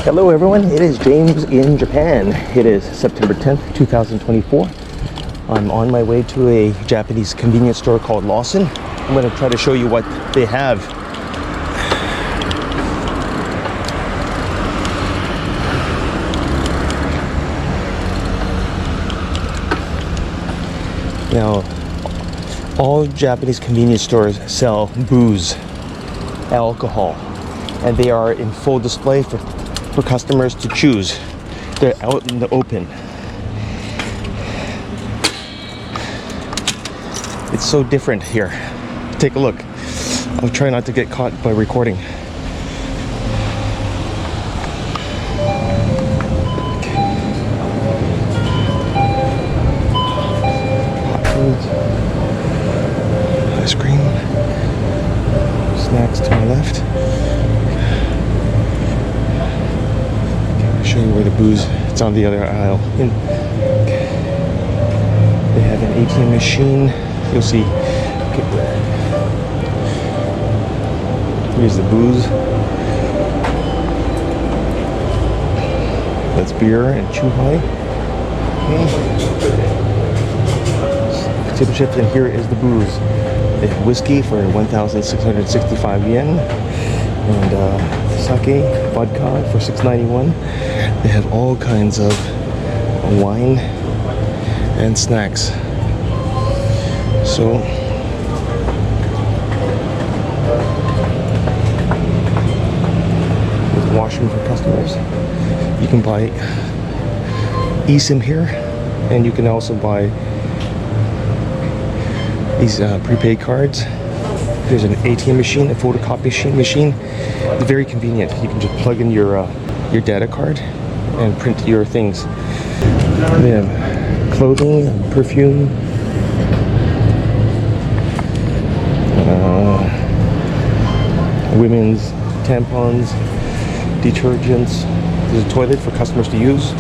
Hello everyone, it is James in Japan. It is September 10th, 2024. I'm on my way to a Japanese convenience store called Lawson. I'm going to try to show you what they have. Now, all Japanese convenience stores sell booze, alcohol, and they are in full display for customers to choose. They're out in the open. It's so different here. Take a look. I'll try not to get caught by recording. Hot foods, ice cream, snacks to my left. Show you where the booze, it's on the other aisle. They have an ATM machine. You'll see. Here's the booze. That's beer and chuhai. Potato chips, and here is the booze. They have whiskey for 1,665 yen. And sake, vodka for $6.91. They have all kinds of wine and snacks. So there's a washroom for customers. You can buy eSIM here, and you can also buy these prepaid cards. There's an ATM machine, a photocopy machine. It's very convenient. You can just plug in your data card and print your things. They have clothing, perfume, women's tampons, detergents. There's a toilet for customers to use.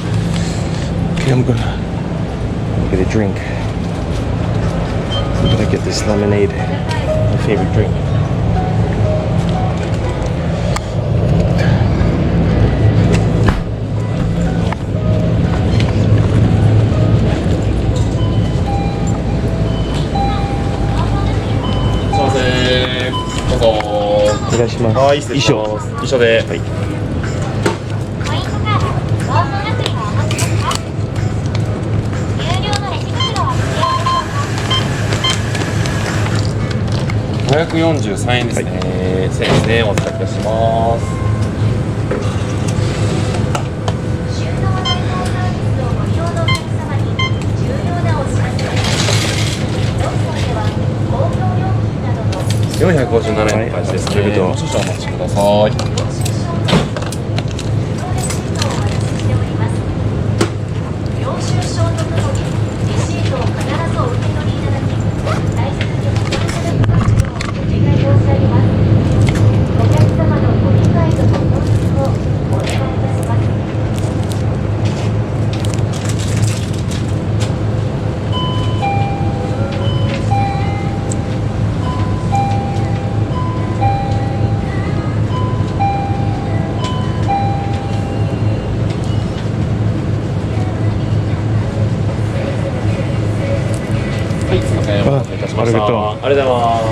Okay, I'm gonna get a drink. I'm gonna get this lemonade, my favorite drink.はい、失礼します。一緒で。はい。543円ですね。1000円ですね。お預かりいたします。457円の開始ですね。少々お待ちください。ありがとうございます。